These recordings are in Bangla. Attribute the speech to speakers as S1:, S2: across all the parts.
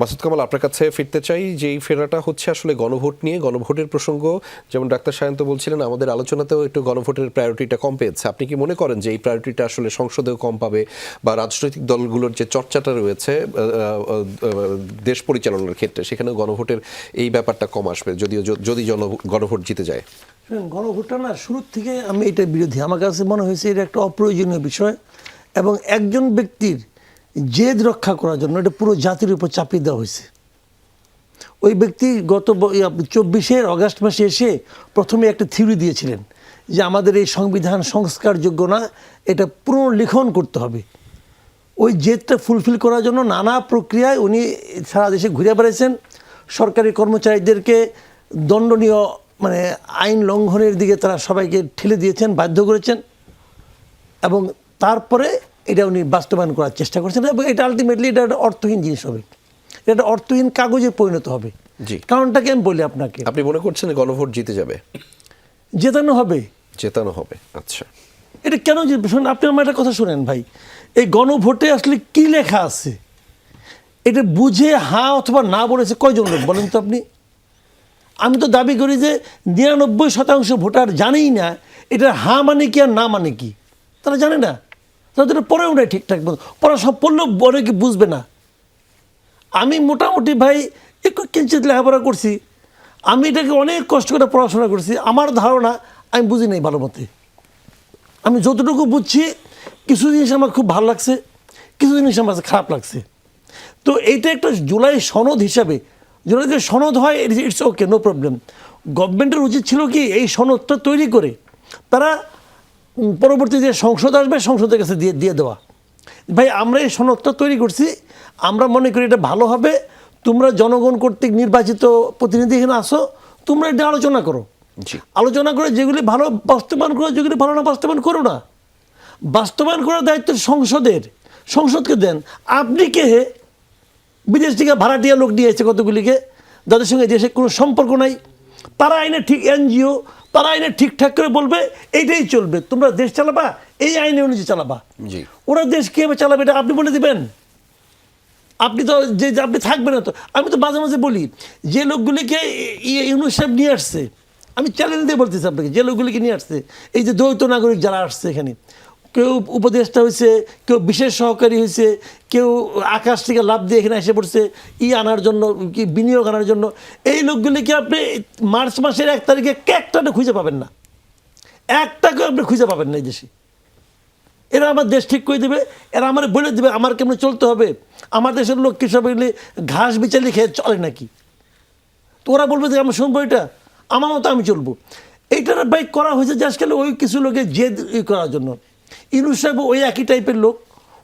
S1: মাসুদ কামাল, আপনার কাছে ফিরতে চাই যে এই ফেরাটা হচ্ছে আসলে গণভোট নিয়ে, গণভোটের প্রসঙ্গ। যেমন ডাক্তার সায়ন্ত বলছিলেন আমাদের আলোচনাতেও একটু গণভোটের প্রায়োরিটিটা কম পেয়েছে। আপনি কি মনে করেন যে এই প্রায়োরিটিটা আসলে সংসদেও কম পাবে, বা রাজনৈতিক দলগুলোর যে চর্চাটা রয়েছে দেশ পরিচালনার ক্ষেত্রে সেখানেও গণভোটের এই ব্যাপারটা কম আসবে যদি গণভোট জিতে যায়?
S2: গণভোটটা না, শুরুর থেকে আমি এটার বিরোধী। আমার কাছে মনে হয়েছে এটা একটা অপ্রয়োজনীয় বিষয়, এবং একজন ব্যক্তির জেদ রক্ষা করার জন্য এটা পুরো জাতির উপর চাপিয়ে দেওয়া হয়েছে। ওই ব্যক্তি গত 24 অগাস্ট মাসে এসে প্রথমে একটা থিওরি দিয়েছিলেন যে আমাদের এই সংবিধান সংস্কারযোগ্য না, এটা পুনর্লিখন করতে হবে। ওই জেদটা ফুলফিল করার জন্য নানা প্রক্রিয়ায় উনি সারা দেশে ঘুরে বেড়াইছেন, সরকারি কর্মচারীদেরকে দণ্ডনীয় মানে আইন লঙ্ঘনের দিকে তারা সবাইকে ঠেলে দিয়েছেন, বাধ্য করেছেন, এবং তারপরে এটা উনি বাস্তবায়ন করার চেষ্টা করছেন। এবং এটা আলটিমেটলি এটা একটা অর্থহীন জিনিস হবে, এটা অর্থহীন কাগজে পরিণত হবে। কারণটাকে আমি বলি আপনাকে।
S1: আপনি মনে করছেন গণভোট জিতে যাবে?
S2: জেতানো হবে।
S1: জেতানো হবে, আচ্ছা।
S2: এটা কেন জিতবে? শুনুন, আপনি আমার একটা কথা শোনেন ভাই, এই গণভোটে আসলে কি লেখা আছে এটা বুঝে হ্যাঁ অথবা না বলেছে কয়জন লোক বলেন তো আপনি? আমি তো দাবি করি যে 99% ভোটার জানেই না এটা হ্যাঁ মানে কি আর না মানে কি, তারা জানে না। তাদের পড়েও না ঠিকঠাক, পড়া সব পড়লেও বলে কি বুঝবে না। আমি মোটামুটি ভাই একটু কিঞ্চিত লেখাপড়া করছি, আমি এটাকে অনেক কষ্ট করে পড়াশোনা করছি। আমার ধারণা আমি বুঝি নাই ভালো মতে। আমি যতটুকু বুঝছি কিছু জিনিস আমার খুব ভালো লাগছে, কিছু জিনিস আমার খারাপ লাগছে। তো এইটা একটা জুলাই সনদ হিসাবে, জুলাই যে সনদ হয় ইটস ওকে, নো প্রবলেম। গভর্নমেন্টের উচিত ছিল কি এই সনদটা তৈরি করে তারা পরবর্তী যে সংসদ আসবে সংসদের কাছে দিয়ে দেওয়া, ভাই আমরা এই সনদটা তৈরি করছি, আমরা মনে করি এটা ভালো হবে, তোমরা জনগণ কর্তৃক নির্বাচিত প্রতিনিধি এখানে আসো, তোমরা এটা আলোচনা করো। আলোচনা করে যেগুলি ভালো বাস্তবায়ন করো, যেগুলি ভালো না বাস্তবায়ন করো না। বাস্তবায়ন করার দায়িত্ব সংসদের, সংসদকে দেন। আপনি কে বিদেশ থেকে ভাড়াটিয়া লোক নিয়ে এসেছে কতগুলিকে, যাদের সঙ্গে দেশে কোনো সম্পর্ক নাই, তারা আইনে ঠিক এনজিও, তারা আইনে ঠিকঠাক করে বলবে এইটাই চলবে, তোমরা দেশ চালাবা এই আইনে অনুযায়ী চালাবা। ওরা দেশ কীভাবে চালাবে এটা আপনি বলে দেবেন? আপনি তো যে আপনি থাকবেন না তো। আমি তো মাঝে মাঝে বলি যে লোকগুলিকে ইউনুস সাহেব নিয়ে আসছে, আমি চ্যালেঞ্জ দিয়ে বলতেছি আপনাকে, যে লোকগুলিকে নিয়ে আসছে, এই যে দ্বৈত নাগরিক যারা আসছে এখানে, কেউ উপদেষ্টা হয়েছে, কেউ বিশেষ সহকারী হয়েছে, কেউ আকাশ থেকে লাভ দিয়ে এখানে এসে পড়ছে আনার জন্য, কি বিনিয়োগ আনার জন্য। এই লোকগুলিকে আপনি মার্চ মাসের 1 তারিখে একটা খুঁজে পাবেন না, একটাকে আপনি খুঁজে পাবেন না এই দেশে। এরা আমার দেশ ঠিক করে দেবে, এরা আমার বলে দেবে আমার কেমন চলতে হবে। আমার দেশের লোক কি সব এগুলি ঘাস বিচালি খেয়ে চলে নাকি? তো ওরা বলবে যে আমি শুনবো এটা, আমার মতো আমি চলবো। এইটার বাইক করা হয়েছে যে আজকাল ওই কিছু লোকের জেদ করার জন্য। ইউনুস সাহেব ওই একই টাইপের লোক,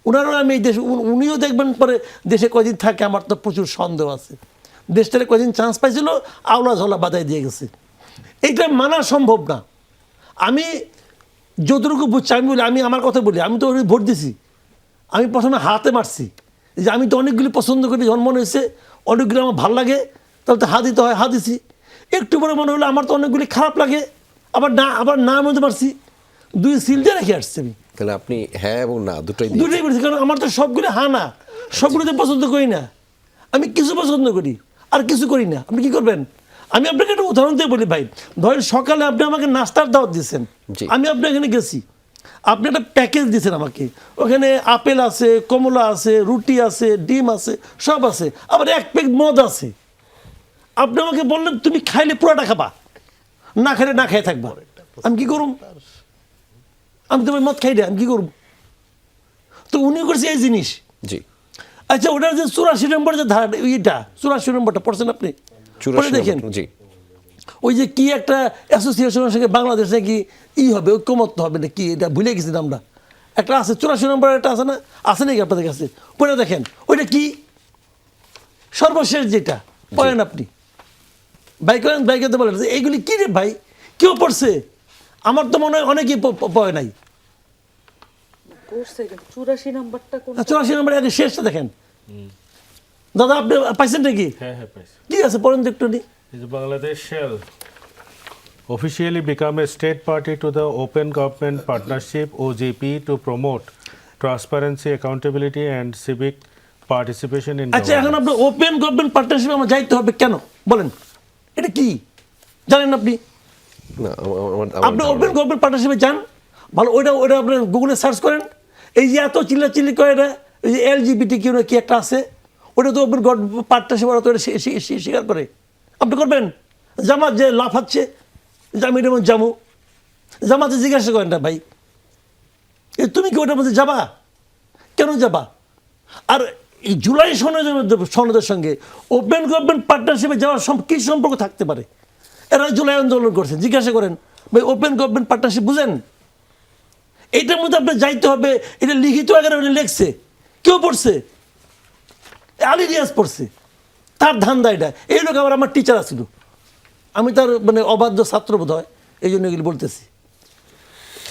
S2: ওনারও আমি এই দেশে, উনিও দেখবেন পরে দেশে কদিন থাকে, আমার তো প্রচুর সন্দেহ আছে। দেশটারে কদিন চান্স পাইছিল, আওলা ঝোলা বাধাই দিয়ে গেছে। এইটা মানা সম্ভব না। আমি যতটুকু বুঝছি আমি বলি, আমি আমার কথা বলি, আমি তো ওই ভোট দিছি। আমি প্রথমে হাতে মারছি যে আমি তো অনেকগুলি পছন্দ করি, জন্ম হয়েছে অনেকগুলি আমার ভালো লাগে, তাহলে তো হাত দিতে হয়, হাত দিছি। একটু পরে মনে হলো আমার তো অনেকগুলি খারাপ লাগে, আবার না মনে পারছি, 2 সিল দিয়ে রেখে আসছি আমি।
S1: তাহলে আপনি হ্যাঁ এবং না দুটোই
S2: বলছি, কারণ আমার তো সবগুলি হ্যাঁ না, সবগুলোতে পছন্দ করি না। আমি কিছু পছন্দ করি আর কিছু করি না। আপনি কি করবেন? আমি আপনাকে একটা উদাহরণ দিয়ে বলি ভাই, ধরেন সকালে আপনি আমাকে নাস্তার দাওয়াত দিয়েছেন, আমি আপনার এখানে গেছি, আপনি একটা প্যাকেজ দিয়েছেন আমাকে, ওখানে আপেল আছে, কমলা আছে, রুটি আছে, ডিম আছে, সব আছে, আবার 1 প্যাকেট মদ আছে। আপনি আমাকে বললেন তুমি খাইলে পুরোটা খাবা, না খাইলে না খাই থাকবা। আমি কি করুম? আমি তোমার মদ খাই না, আমি কি করব? তো উনি করছে এই জিনিস। আচ্ছা, ওটার যে 84 নম্বর যে ধারা, ইটা 84 নম্বরটা পড়ছেন আপনি? পড়ে দেখেন, ওই যে কি একটা অ্যাসোসিয়েশনের সঙ্গে বাংলাদেশ নাকি হবে, ঐক্যমত্য হবে না কি, এটা ভুলে গেছি আমরা। একটা আছে 84 নম্বর, একটা আছে না, আছে নাকি আপনাদের কাছে? পড়ে দেখেন ওইটা কি, সর্বশেষ যেটা পড়েন আপনি। বাইকে তো বলেন এইগুলি কি রে ভাই, কেউ পড়ছে? আমার তো মনে হয় অনেকেই পড়ে নাই।
S3: 84 নম্বরটা কোন?
S2: 84 নম্বর আগে শেষটা দেখেন। দাদা আপনি পাইছেন নাকি?
S4: হ্যাঁ হ্যাঁ পাইছি।
S2: কি আছে পড়েন তো একটু।
S4: Bangladesh shall officially become a state party to the Open Government Partnership (OGP) to promote transparency, accountability, and civic participation in
S2: আচ্ছা এখন
S4: governance.
S2: আপনার ওপেন গভর্নমেন্ট পার্টনারশিপে আমার যাইতে হবে কেন বলেন, এটা কি জানেন আপনি?
S1: না
S2: আপনি ওপেন গভর্নমেন্ট পার্টনারশিপে যান, ভালো, ওইটা আপনি গুগলে সার্চ করেন। এই যে এত চিল্লাচিল্লি করে না, এই যে LGBT কিউ না কি একটা আছে, ওটা তো ওপেন পার্টনারশিপ, ওরা তো এটা স্বীকার করে। আপনি করবেন? জামাত যে লাফাচ্ছে যে আমি এটার মধ্যে যাবো, জামাতে জিজ্ঞাসা করেন না ভাই তুমি কি ওটার মধ্যে যাবা, কেন যাবা? আর এই জুলাই সনদের সঙ্গে ওপেন গভর্নমেন্ট পার্টনারশিপে যাওয়ার কি সম্পর্ক থাকতে পারে? এরা জুলাই আন্দোলন করছে, জিজ্ঞাসা করেন ভাই ওপেন গভর্নমেন্ট পার্টনারশিপ বুঝেন? এইটার মধ্যে আপনার যাইতে হবে, এটা লিখিত আকারে উনি লেখছে, কেউ পড়ছে? আলী রিয়াজ পড়ছে, তার ধান্দা এটা। এই লোক আবার আমার টিচার আছিল, আমি তার মানে অবাধ্য ছাত্র বোধ হয়, এই জন্য এগুলি বলতেছি।